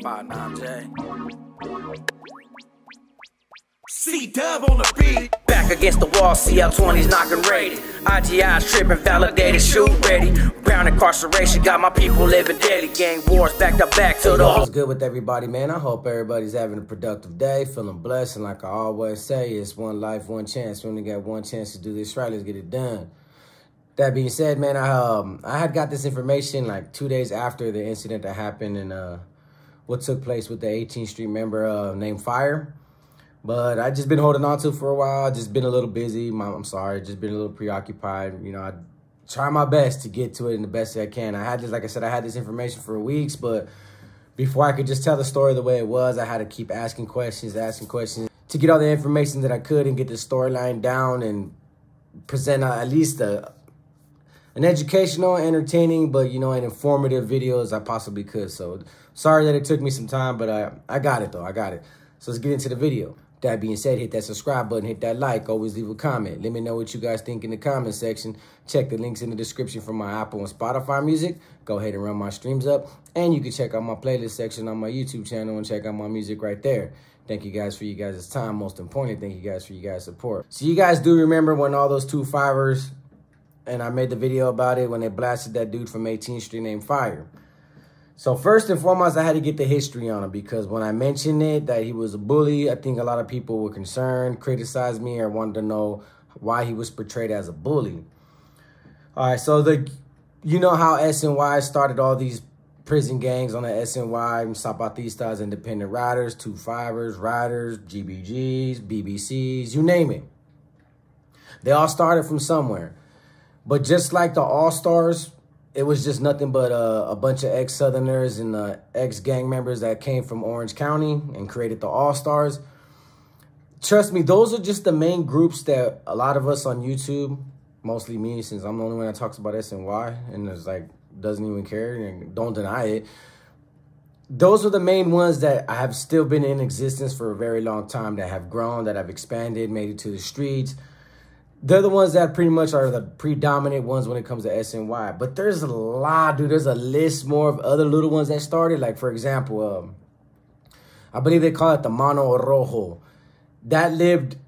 5-9J. C-Dub on the beat. Back against the wall, CL20's knocking rated. IGI's tripping, validated, shoot ready. Brown incarceration, got my people living daily. Gang wars back to back to the What's good with everybody, man? I hope everybody's having a productive day, feeling blessed. And like I always say, it's one life, one chance. We only got one chance to do this right. Let's get it done. That being said, man, I had got this information like 2 days after the incident that happened and what took place with the 18th Street member named Fire. But I just been holding on to it for a while. Just been a little busy. I'm sorry. Just been a little preoccupied. You know, I try my best to get to it in the best I can. I had this, like I said, I had this information for weeks, but before I could just tell the story the way it was, I had to keep asking questions to get all the information that I could and get the storyline down and present at least an educational, entertaining, but, you know, an informative video as I possibly could. So sorry that it took me some time, but I got it, though. I got it. So let's get into the video. That being said, hit that subscribe button, hit that like, always leave a comment. Let me know what you guys think in the comment section. Check the links in the description for my Apple and Spotify music. Go ahead and run my streams up. And you can check out my playlist section on my YouTube channel and check out my music right there. Thank you guys for you guys' time. Most importantly, thank you guys for you guys' support. So you guys do remember when all those 2 fivers, and I made the video about it, when they blasted that dude from 18th Street named Fire. So first and foremost, I had to get the history on him because when I mentioned it, that he was a bully, I think a lot of people were concerned, criticized me, or wanted to know why he was portrayed as a bully. All right, so you know how SNY started all these prison gangs on the SNY, Zapatistas, independent riders, 2 fivers, riders, GBGs, BBCs, you name it. They all started from somewhere. But just like the All-Stars, it was just nothing but a bunch of ex-Southerners and ex-gang members that came from Orange County and created the All-Stars. Trust me, those are just the main groups that a lot of us on YouTube, mostly me, since I'm the only one that talks about SNY and is like doesn't even care and don't deny it. Those are the main ones that have still been in existence for a very long time, that have grown, that have expanded, made it to the streets. They're the ones that pretty much are the predominant ones when it comes to SNY. But there's a lot, dude. There's a list more of other little ones that started. Like, for example, I believe they call it the Mano Rojo. That lived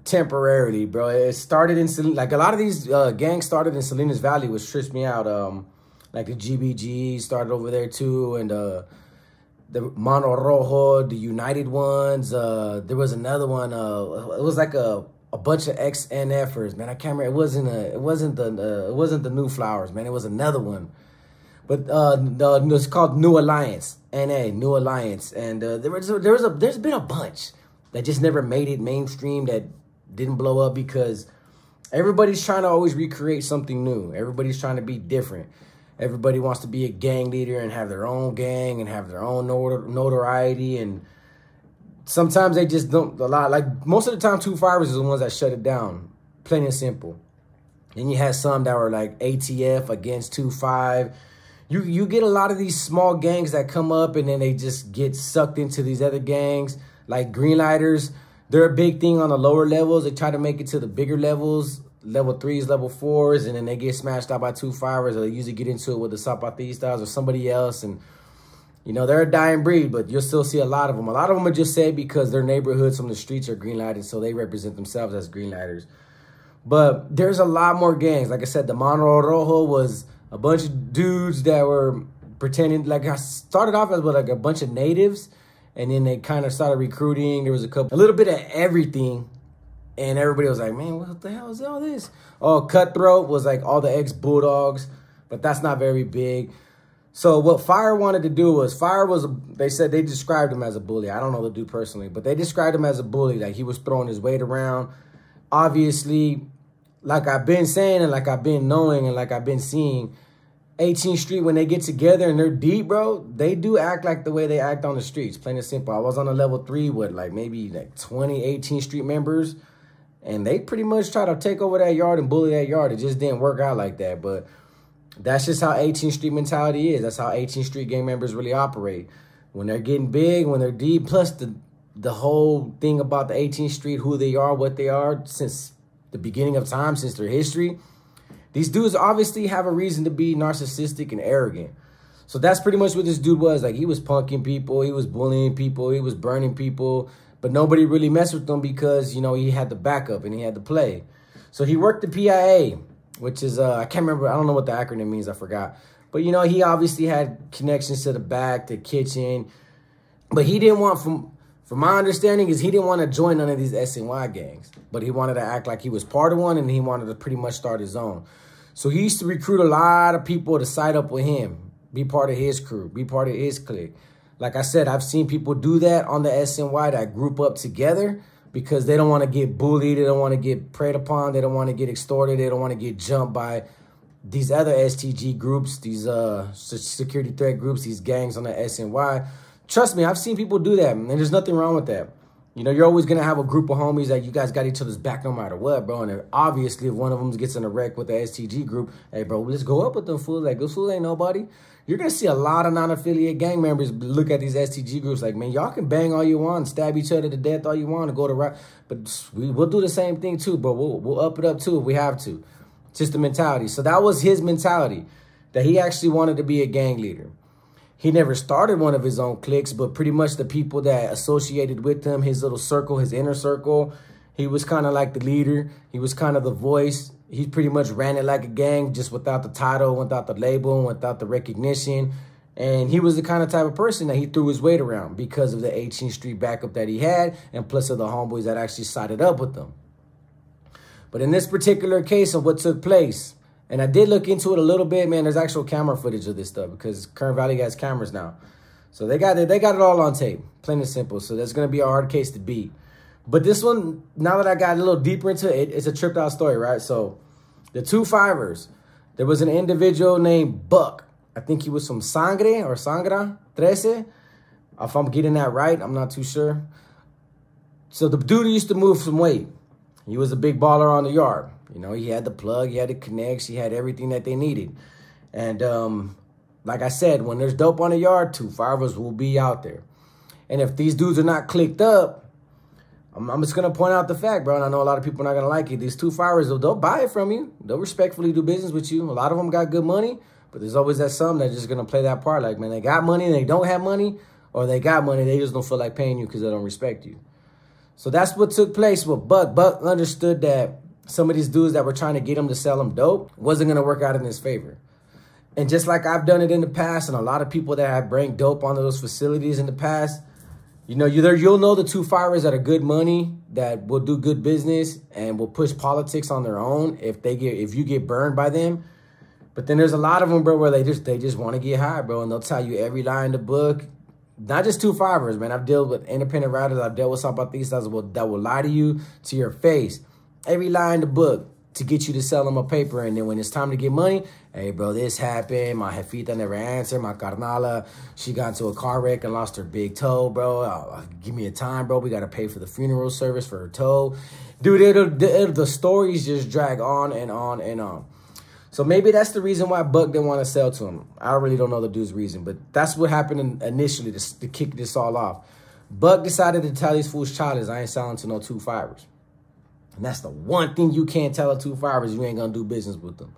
temporarily, bro. It started in, like, a lot of these gangs started in Salinas Valley, which trips me out. Like, the GBG started over there, too. And the Mano Rojo, the United ones. There was another one. It was like a bunch of ex-NFers, man. I can't remember. It wasn't the New Flowers, man. It was another one. But it's called New Alliance, NA, New Alliance. And there's been a bunch that just never made it mainstream, that didn't blow up because everybody's trying to always recreate something new. Everybody's trying to be different. Everybody wants to be a gang leader and have their own gang and have their own notoriety, and sometimes they just don't allow, like most of the time, 2 fivers is the ones that shut it down, plain and simple. Then you had some that were like ATF against 2-5. You get a lot of these small gangs that come up and then they just get sucked into these other gangs. Like Greenlighters, they're a big thing on the lower levels. They try to make it to the bigger levels, level 3s, level 4s, and then they get smashed out by 2 fivers, or they usually get into it with the Zapatistas or somebody else. And you know, they're a dying breed, but you'll still see a lot of them. A lot of them are just said because their neighborhoods from the streets are green-lighted, so they represent themselves as green-lighters. But there's a lot more gangs. Like I said, the Mano Rojo was a bunch of dudes that were pretending, like, I started off as like a bunch of natives, and then they kind of started recruiting. There was a little bit of everything, and everybody was like, man, what the hell is all this? Oh, Cutthroat was like all the ex-Bulldogs, but that's not very big. So what Fire wanted to do was, they said they described him as a bully. I don't know the dude personally, but they described him as a bully. Like, he was throwing his weight around. Obviously, like I've been saying and like I've been knowing and like I've been seeing, 18th Street, when they get together and they're deep, bro, they do act like the way they act on the streets, plain and simple. I was on a level 3 with like maybe like 20 18th Street members, and they pretty much try to take over that yard and bully that yard. It just didn't work out like that, but that's just how 18th Street mentality is. That's how 18th Street gang members really operate. When they're getting big, when they're deep, plus the whole thing about the 18th Street, who they are, what they are, since the beginning of time, since their history, these dudes obviously have a reason to be narcissistic and arrogant. So that's pretty much what this dude was. Like, he was punking people, he was bullying people, he was burning people, but nobody really messed with him because, you know, he had the backup and he had the play. So he worked the PIA, which is, I can't remember, I don't know what the acronym means, I forgot. But, you know, he obviously had connections to the back, the kitchen, but he didn't want, from my understanding, is he didn't want to join none of these SNY gangs, but he wanted to act like he was part of one, and he wanted to pretty much start his own. So he used to recruit a lot of people to side up with him, be part of his crew, be part of his clique. Like I said, I've seen people do that on the SNY that group up together because they don't want to get bullied. They don't want to get preyed upon. They don't want to get extorted. They don't want to get jumped by these other STG groups, these security threat groups, these gangs on the SNY. Trust me, I've seen people do that, and there's nothing wrong with that. You know, you're always going to have a group of homies that you guys got each other's back no matter what, bro. And obviously, if one of them gets in a wreck with the STG group, hey, bro, let's go up with them fools. Like, those fools ain't nobody. You're going to see a lot of non-affiliate gang members look at these STG groups like, man, y'all can bang all you want, stab each other to death all you want, and go to right. But we'll do the same thing, too, bro. We'll up it up, too, if we have to. It's just the mentality. So that was his mentality, that he actually wanted to be a gang leader. He never started one of his own cliques, but pretty much the people that associated with him, his little circle, his inner circle, he was kind of like the leader. He was kind of the voice. He pretty much ran it like a gang, just without the title, without the label, without the recognition. And he was the kind of type of person that he threw his weight around because of the 18th Street backup that he had, and plus of the homeboys that actually sided up with him. But in this particular case of what took place, and I did look into it a little bit, man, there's actual camera footage of this stuff because Kern Valley has cameras now. So they got it all on tape, plain and simple. So that's going to be a hard case to beat. But this one, now that I got a little deeper into it, it's a tripped out story, right? So the 2 fivers, there was an individual named Buck. I think he was from Sangre or Sangra 13. If I'm getting that right, I'm not too sure. So the dude used to move some weight. He was a big baller on the yard. You know, he had the plug, he had the connects, he had everything that they needed. And like I said, when there's dope on the yard, 2 fivers will be out there. And if these dudes are not clicked up, I'm just going to point out the fact, bro, and I know a lot of people are not going to like it. These 2 fivers, they'll buy it from you. They'll respectfully do business with you. A lot of them got good money, but there's always that some that's just going to play that part. Like, man, they got money and they don't have money, or they got money, they just don't feel like paying you because they don't respect you. So that's what took place with Buck. Buck understood that some of these dudes that were trying to get him to sell him dope wasn't going to work out in his favor. And just like I've done it in the past, and a lot of people that have bring dope onto those facilities in the past, you know, you'll know the 2 fivers that are good money, that will do good business and will push politics on their own if you get burned by them. But then there's a lot of them, bro, where they just want to get high, bro, and they'll tell you every lie in the book. Not just 2 fivers, man. I've dealt with independent writers. I've dealt with zapatistas that will lie to you to your face. Every lie in the book to get you to sell them a paper. And then when it's time to get money, hey, bro, this happened. My jefita never answered. My carnala, she got into a car wreck and lost her big toe, bro. Give me a time, bro. We got to pay for the funeral service for her toe. Dude, the stories just drag on and on and on. So maybe that's the reason why Buck didn't want to sell to him. I really don't know the dude's reason, but that's what happened initially to kick this all off. Buck decided to tell these fools childish, I ain't selling to no 2 fivers. And that's the one thing you can't tell a 2 fivers, you ain't going to do business with them.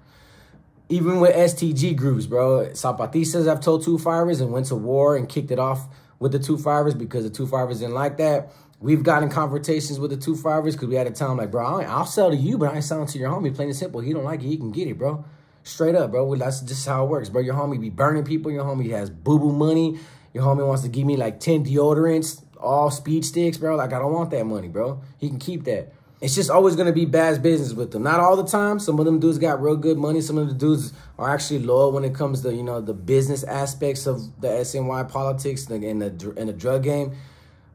Even with STG groups, bro. Zapatistas have told 2 fivers and went to war and kicked it off with the 2 fivers because the 2 fivers didn't like that. We've gotten confrontations with the 2 fivers because we had to tell them, like, bro, I'll sell to you, but I ain't selling to your homie. Plain and simple. He don't like it. He can get it, bro. Straight up, bro. That's just how it works, bro. Your homie be burning people. Your homie has boo-boo money. Your homie wants to give me, like, 10 deodorants, all speed sticks, bro. Like, I don't want that money, bro. He can keep that. It's just always going to be bad business with them. Not all the time. Some of them dudes got real good money. Some of the dudes are actually loyal when it comes to, you know, the business aspects of the SNY politics and the drug game.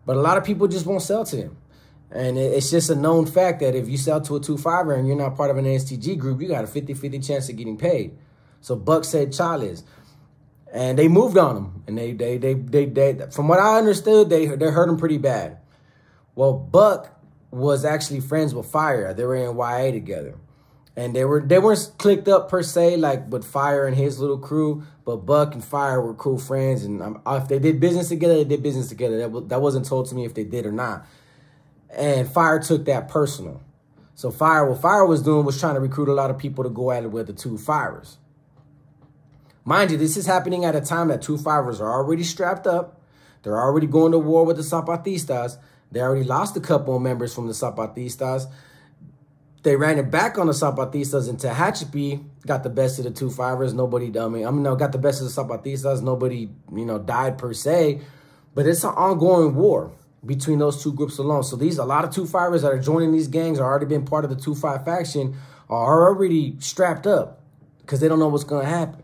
But a lot of people just won't sell to them. And it's just a known fact that if you sell to a 2 fiver and you're not part of an STG group, you got a 50-50 chance of getting paid. So Buck said Chales. And they moved on him. And they from what I understood, they hurt him pretty bad. Well, Buck was actually friends with Fire. They were in YA together. And they weren't clicked up per se, like with Fire and his little crew, but Buck and Fire were cool friends. And if they did business together, they did business together. That wasn't told to me if they did or not. And Fire took that personal. So what Fire was doing was trying to recruit a lot of people to go at it with the 2 fivers. Mind you, this is happening at a time that 2-5ers are already strapped up. They're already going to war with the Zapatistas. They already lost a couple of members from the Zapatistas. They ran it back on the Zapatistas in Tehachapi, got the best of the 2-5ers. Nobody, got the best of the Zapatistas. Nobody, died per se. But it's an ongoing war between those two groups alone. So a lot of 2-5ers that are joining these gangs are already been part of the 2-5 faction are already strapped up because they don't know what's going to happen.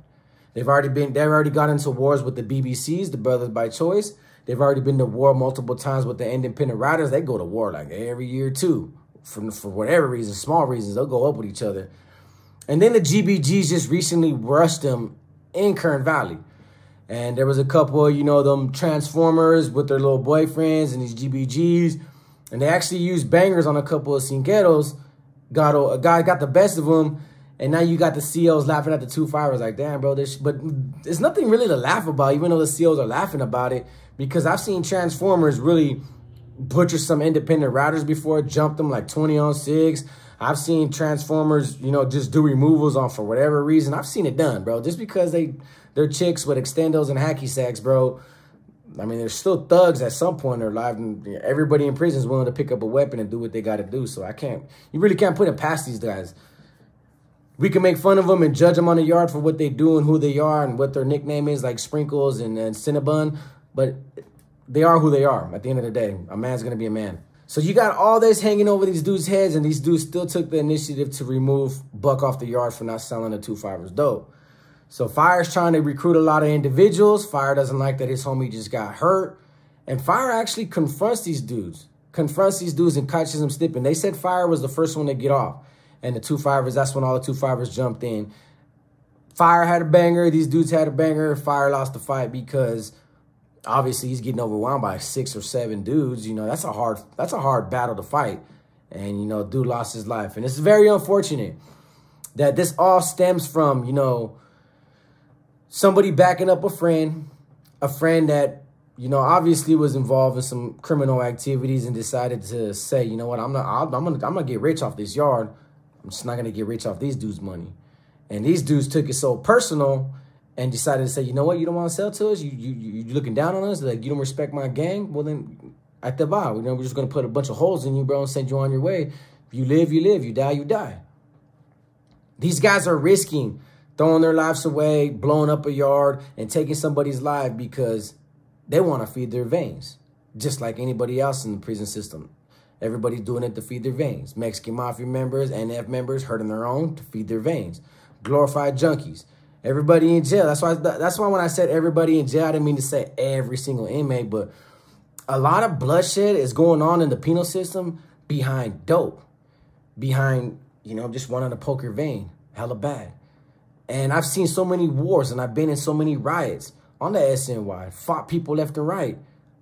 They've already got into wars with the BBCs, the Brothers by Choice. They've already been to war multiple times with the independent riders. They go to war like every year too. For whatever reason, small reasons, they'll go up with each other. And then the GBGs just recently rushed them in Kern Valley. And there was a couple of, them Transformers with their little boyfriends and these GBGs. And they actually used bangers on a couple of Cinqueros. A guy got the best of them. And now you got the COs laughing at the 2-5ers like, damn, bro. But there's nothing really to laugh about, even though the COs are laughing about it. Because I've seen Transformers really butcher some independent riders before, jump them like 20 on 6. I've seen Transformers, just do removals on for whatever reason. I've seen it done, bro. Just because they're chicks with extendos and hacky sacks, bro. I mean, they're still thugs at some point in their life. And everybody in prison is willing to pick up a weapon and do what they got to do. So you really can't put it past these guys. We can make fun of them and judge them on the yard for what they do and who they are and what their nickname is, like Sprinkles and Cinnabon. But they are who they are. At the end of the day, a man's going to be a man. So you got all this hanging over these dudes' heads, and these dudes still took the initiative to remove Buck off the yard for not selling the 2-5ers dope. So Fire's trying to recruit a lot of individuals. Fire doesn't like that his homie just got hurt. And Fire actually confronts these dudes and catches them slipping. They said Fire was the first one to get off. And the 2-5ers, that's when all the 2-5ers jumped in. Fire had a banger. These dudes had a banger. Fire lost the fight because obviously he's getting overwhelmed by 6 or 7 dudes. That's a hard battle to fight. And, dude lost his life. And it's very unfortunate that this all stems from, somebody backing up a friend that, obviously was involved in some criminal activities and decided to say, you know what, I'm gonna get rich off this yard. I'm just not going to get rich off these dudes' money. And these dudes took it so personal and decided to say, you know what, you don't want to sell to us? You looking down on us? Like, you don't respect my gang? Well, then, at the bar, we're just going to put a bunch of holes in you, bro, and send you on your way. If you live, you live. You die, you die. These guys are risking throwing their lives away, blowing up a yard, and taking somebody's life because they want to feed their veins, just like anybody else in the prison system. Everybody's doing it to feed their veins. Mexican Mafia members, NF members hurting their own to feed their veins. Glorified junkies. Everybody in jail. That's why when I said everybody in jail, I didn't mean to say every single inmate, but a lot of bloodshed is going on in the penal system behind dope. Behind, just wanting to poke your vein. Hella bad. And I've seen so many wars and I've been in so many riots on the SNY. Fought people left and right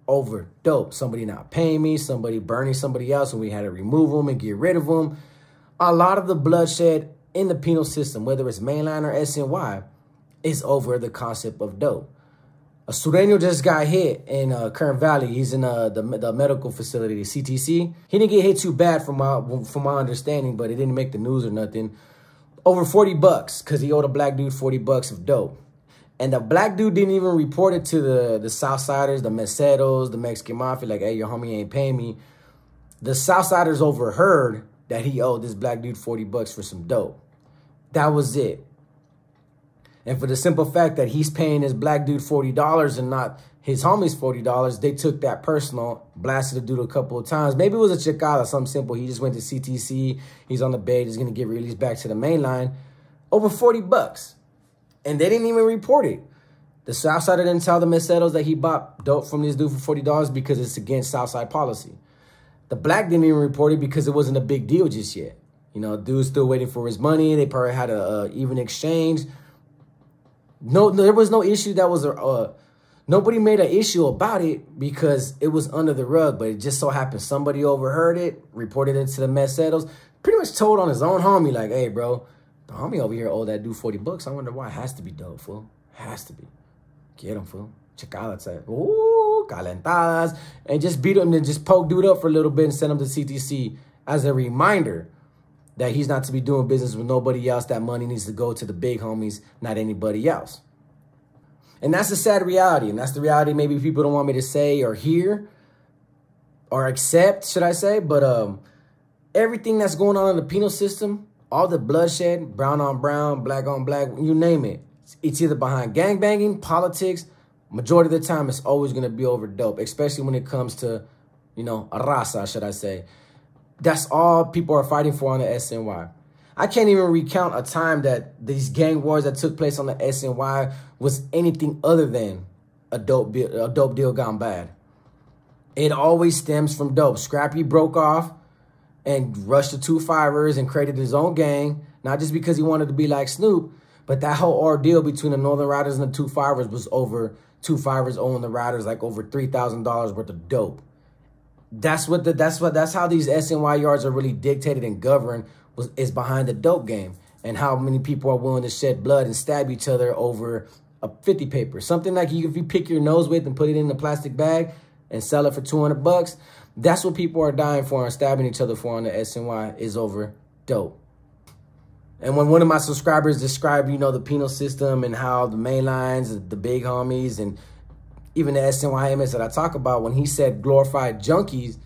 over dope. Somebody not paying me, somebody burning somebody else, and we had to remove them and get rid of them. A lot of the bloodshed in the penal system, whether it's mainline or SNY, is over the concept of dope. A Sureño just got hit in Kern Valley. He's in the medical facility, the CTC. He didn't get hit too bad from my understanding, but it didn't make the news or nothing. Over 40 bucks because he owed a black dude 40 bucks of dope. And the black dude didn't even report it to the Southsiders, the Meseros, the Mexican Mafia, like, hey, your homie ain't paying me. The Southsiders overheard that he owed this black dude 40 bucks for some dope. That was it. And for the simple fact that he's paying this black dude $40 and not his homies $40, they took that personal, blasted the dude a couple of times. Maybe it was a chicala, something simple. He just went to CTC. He's on the bait. He's going to get released back to the main line. Over 40 bucks. And they didn't even report it. The Southsider didn't tell the Meseros that he bought dope from this dude for $40 because it's against Southside policy. The black didn't even report it because it wasn't a big deal just yet. Dude's still waiting for his money. They probably had a even exchange. No, there was no issue that was nobody made an issue about it because it was under the rug. But it just so happened somebody overheard it, reported it to the Meseros, pretty much told on his own homie, like, hey, bro, the homie over here owed that dude 40 bucks. I wonder why. It has to be dope, fool. Has to be. Get him, fool. Chicala type. Ooh, calentadas. And just beat him and just poke dude up for a little bit and send him to CTC as a reminder that he's not to be doing business with nobody else. That money needs to go to the big homies, not anybody else. And that's a sad reality. And that's the reality maybe people don't want me to say or hear or accept, should I say. But everything that's going on in the penal system, all the bloodshed, brown on brown, black on black, you name it. It's either behind gangbanging, politics. Majority of the time, it's always going to be over dope, especially when it comes to, you know, raza, should I say. That's all people are fighting for on the SNY. I can't even recount a time that these gang wars that took place on the SNY was anything other than a dope deal gone bad. It always stems from dope. Scrappy broke off and rushed the 2-5ers and created his own gang, not just because he wanted to be like Snoop, but that whole ordeal between the Northern Riders and the 2-5ers was over 2-5ers owing the Riders like over $3,000 worth of dope. That's how these SNY yards are really dictated and governed, is behind the dope game, and how many people are willing to shed blood and stab each other over a 50 paper. Something like if you pick your nose with and put it in a plastic bag and sell it for 200 bucks, that's what people are dying for and stabbing each other for on the SNY, is over dope. And when one of my subscribers described, you know, the penal system and how the main lines, the big homies, and even the SNYMS that I talk about, when he said glorified junkies,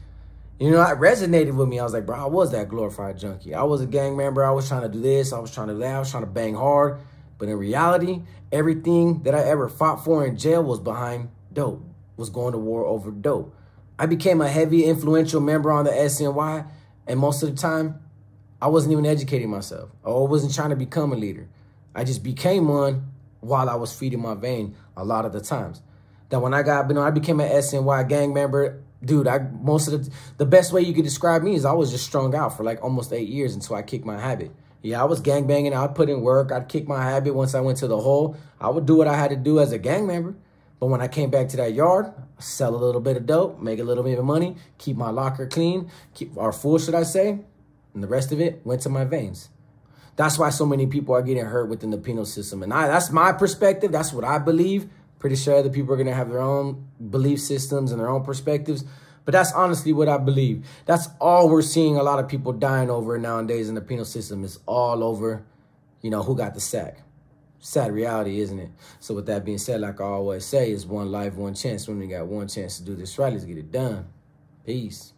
you know, it resonated with me. I was like, bro, I was that glorified junkie. I was a gang member. I was trying to do this. I was trying to do that. I was trying to bang hard. But in reality, everything that I ever fought for in jail was behind dope, was going to war over dope. I became a heavy, influential member on the SNY, and most of the time, I wasn't even educating myself. I wasn't trying to become a leader. I just became one while I was feeding my vein a lot of the times. That when I became an SNY gang member, dude, the best way you could describe me is I was just strung out for like almost 8 years until I kicked my habit. Yeah, I was gang banging. I'd put in work. I'd kick my habit. Once I went to the hole, I would do what I had to do as a gang member. But when I came back to that yard, sell a little bit of dope, make a little bit of money, keep my locker clean, or full, should I say, and the rest of it went to my veins. That's why so many people are getting hurt within the penal system. And that's my perspective. That's what I believe. Pretty sure other people are going to have their own belief systems and their own perspectives. But that's honestly what I believe. That's all we're seeing a lot of people dying over nowadays in the penal system. Is all over, you know, who got the sack. Sad reality, isn't it? So with that being said, like I always say, it's one life, one chance. We only got one chance to do this right. Let's get it done. Peace.